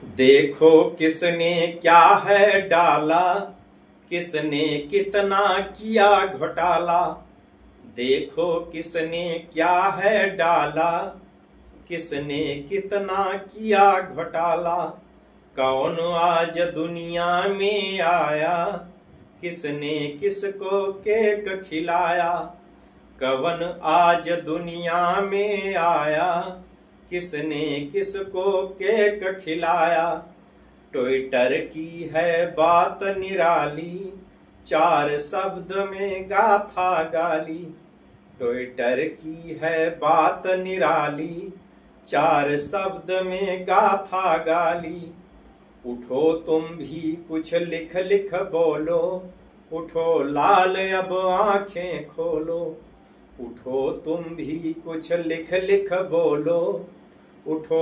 देखो किसने क्या है डाला, किसने कितना किया घोटाला। देखो किसने क्या है डाला, किसने कितना किया घोटाला। कौन आज दुनिया में आया, किसने किसको केक खिलाया। कौन आज दुनिया में आया, किसने किसको केक खिलाया। ट्विटर की है बात निराली, 4 शब्द में गाथा गाली। ट्विटर की है बात निराली, 4 शब्द में गाथा गाली। उठो तुम भी कुछ लिख लिख बोलो, उठो लाल अब आंखें खोलो। उठो तुम भी कुछ लिख लिख बोलो, उठो